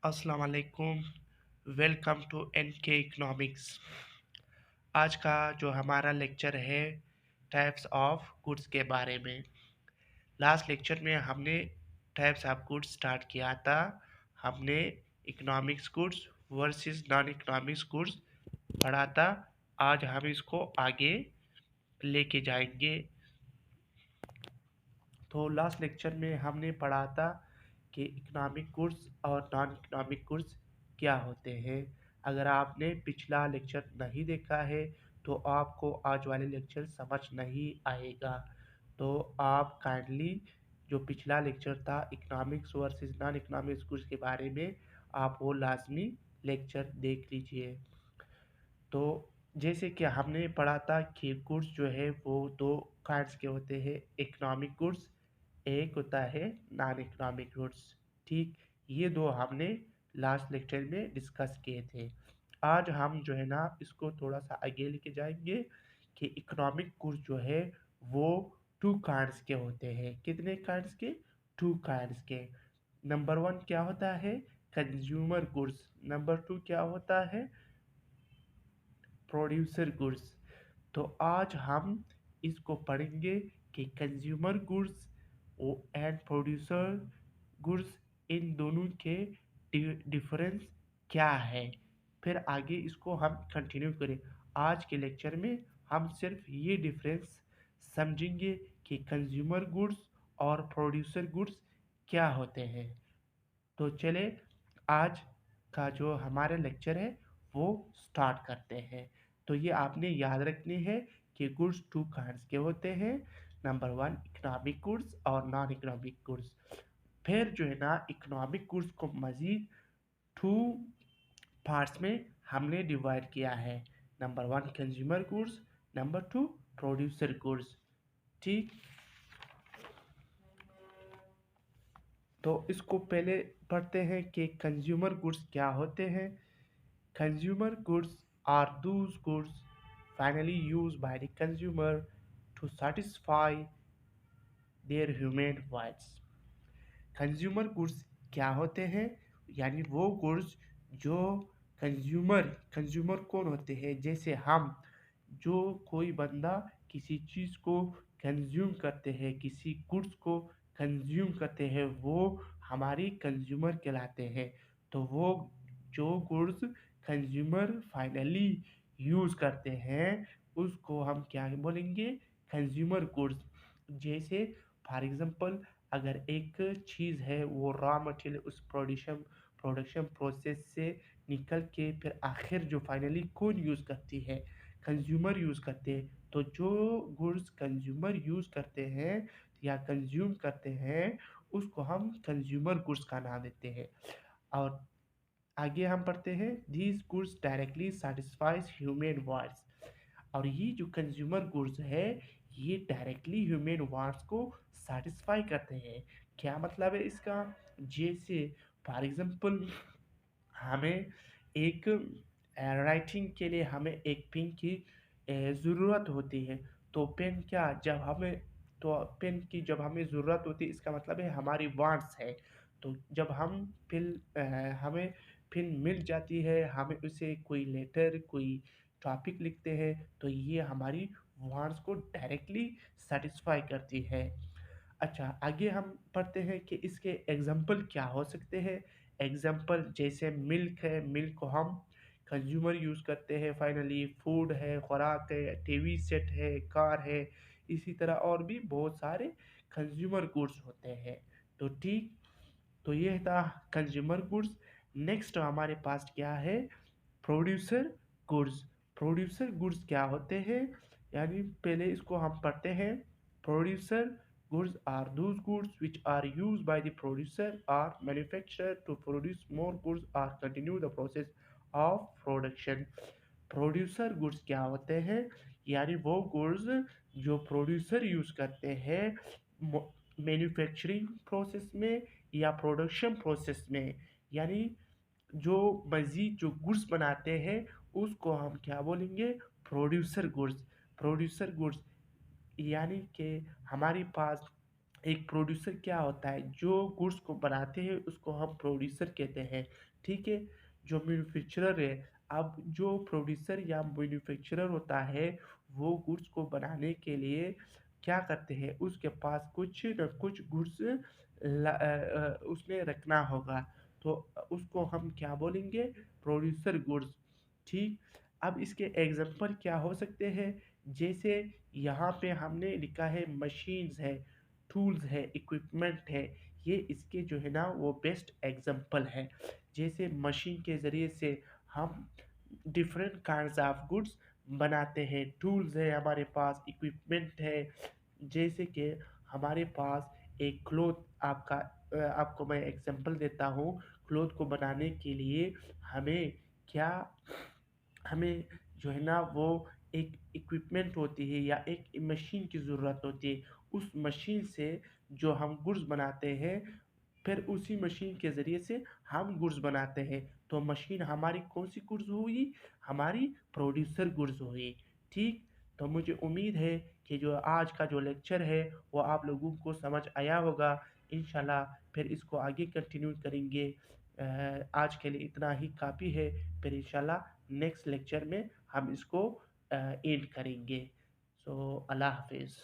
अस्सलाम वालेकुम। Welcome to NK economics. आज का जो हमारा लेक्चर है टाइप्स ऑफ गुड्स के बारे में। लास्ट लेक्चर में हमने टाइप्स ऑफ गुड्स स्टार्ट किया था। हमने economics goods versus non economics goods पढ़ा था। आज हम इसको आगे लेके जाएंगे। तो लास्ट लेक्चर में हमने पढ़ा था कि इकोनॉमिक गुड्स और नॉन इकोनॉमिक गुड्स क्या होते हैं। अगर आपने पिछला लेक्चर नहीं देखा है तो आपको आज वाले लेक्चर समझ नहीं आएगा। तो आप काइंडली जो पिछला लेक्चर था economics versus non economics goods के बारे में, आप वो लाजमी लेक्चर देख लीजिए। तो जैसे कि हमने पढ़ा था कि गुड्स जो है वो दो काइंड्स के होते हैं, इकोनॉमिक गुड्स, एक होता है नॉन इकोनॉमिक गुड्स। ठीक, ये दो हमने लास्ट लेक्चर में डिस्कस किए थे। आज हम जो है ना इसको थोड़ा सा आगे लेके जाएंगे कि इकोनॉमिक गुड्स जो है वो टू काइंड्स के होते हैं। कितने काइंड्स के? टू काइंड्स के। नंबर वन क्या होता है? Consumer goods. नंबर टू क्या होता है? Producer goods. तो आज हम इसको पढ़ेंगे कि consumer goods and producer goods, इन दोनों के डिफरेंस क्या है। फिर आगे इसको हम कंटिन्यू करें। आज के लेक्चर में हम सिर्फ ये डिफरेंस समझेंगे कि कंज्यूमर गुड्स और प्रोड्यूसर गुड्स क्या होते हैं। तो चले आज का जो हमारा लेक्चर है वो स्टार्ट करते हैं। तो ये आपने याद रखनी है कि गुड्स टू काइंड्स के होते हैं। नंबर वन इकोनॉमिक गुड्स और नॉन इकोनॉमिक गुड्स। फिर जो है ना इकोनॉमिक गुड्स को मज़ीद टू पार्ट्स में हमने डिवाइड किया है। Number one consumer goods, number two producer goods. ठीक, तो इसको पहले पढ़ते हैं कि कंज्यूमर गुड्स क्या होते हैं। Consumer goods are those goods finally used by the consumer to satisfy their human wants. Consumer goods क्या होते हैं? यानी वो गुड्स जो कंज्यूमर कौन होते हैं? जैसे हम, जो कोई बंदा किसी चीज़ को कंज्यूम करते हैं, किसी गुड्स को कंज्यूम करते हैं, वो हमारी कंज्यूमर कहलाते हैं। तो वो जो गुड्स कंज्यूमर फाइनली यूज़ करते हैं उसको हम क्या बोलेंगे? Consumer goods. जैसे फॉर एग्जांपल, अगर एक चीज़ है वो रॉ मटेरियल उस प्रोडक्शन प्रोसेस से निकल के फिर आखिर जो फाइनली कौन यूज़ करती है? कंज्यूमर यूज़ करते हैं। तो जो गुड्स कंज्यूमर यूज़ करते हैं या कंज्यूम करते हैं उसको हम कंज्यूमर गुड्स का नाम देते हैं। और आगे हम पढ़ते हैं these goods directly satisfies human wants. और ये जो कंज्यूमर गुड्स है ये डायरेक्टली ह्यूमन वांट्स को सेटिस्फाई करते हैं। क्या मतलब है इसका? जैसे फॉर एग्जांपल, हमें एक राइटिंग के लिए हमें एक पेन की ज़रूरत होती है। तो पेन क्या जब हमें तो पेन की जब हमें ज़रूरत होती है इसका मतलब है हमारी वांट्स है। तो जब हम हमें पेन मिल जाती है, हमें उसे कोई लेटर कोई टॉपिक लिखते हैं, तो ये हमारी वांट्स को डायरेक्टली सेटिस्फाई करती है। अच्छा, आगे हम पढ़ते हैं कि इसके एग्जाम्पल क्या हो सकते हैं। एग्जाम्पल जैसे मिल्क है, मिल्क को हम कंज्यूमर यूज़ करते हैं। फाइनली फूड है, खुराक है, टीवी सेट है, कार है। इसी तरह और भी बहुत सारे कंज्यूमर गुड्स होते हैं। तो ठीक, तो ये था कंज्यूमर गुड्स। नेक्स्ट हमारे पास क्या है? Producer goods. प्रोड्यूसर गुड्स क्या होते हैं? यानी पहले इसको हम पढ़ते हैं। Producer goods are those goods which are used by the producer or manufacturer to produce more goods or continue the process of production। Producer goods क्या होते हैं? यानी वो गुड्स जो प्रोड्यूसर यूज़ करते हैं मैन्युफैक्चरिंग प्रोसेस में या प्रोडक्शन प्रोसेस में। यानी जो मज़ीद जो गुड्स बनाते हैं उसको हम क्या बोलेंगे? Producer goods. प्रोड्यूसर गुड्स यानी कि हमारे पास एक प्रोड्यूसर क्या होता है, जो गुड्स को बनाते हैं उसको हम प्रोड्यूसर कहते हैं। ठीक है। जो मैन्युफैक्चरर है, अब जो प्रोड्यूसर या मैन्युफैक्चरर होता है, वो गुड्स को बनाने के लिए क्या करते हैं, उसके पास कुछ न कुछ गुड्स उसने रखना होगा। तो उसको हम क्या बोलेंगे, प्रोड्यूसर गुड्स। ठीक। अब इसके एग्जांपल क्या हो सकते हैं, जैसे यहाँ पे हमने लिखा है मशीन्स है, टूल्स है, इक्विपमेंट है। ये इसके जो है ना वो बेस्ट एग्जांपल है। जैसे मशीन के ज़रिए से हम डिफरेंट काइंड्स ऑफ गुड्स बनाते हैं। टूल्स है हमारे पास, इक्विपमेंट है। जैसे कि हमारे पास एक क्लोथ आपका आपको मैं एग्जांपल देता हूँ। क्लोथ को बनाने के लिए हमें क्या, हमें जो है ना वो एक इक्विपमेंट होती है या एक मशीन की ज़रूरत होती है। उस मशीन से जो हम गुड्स बनाते हैं, फिर उसी मशीन के ज़रिए से हम गुड्स बनाते हैं। तो मशीन हमारी कौन सी गुड्स हुई, हमारी प्रोड्यूसर गुड्स हुई। ठीक। तो मुझे उम्मीद है कि जो आज का जो लेक्चर है वो आप लोगों को समझ आया होगा। इंशाल्लाह फिर इसको आगे कंटिन्यू करेंगे। आज के लिए इतना ही काफ़ी है। फिर इंशाल्लाह नेक्स्ट लेक्चर में हम इसको एंड करेंगे। सो अल्लाह हाफिज़।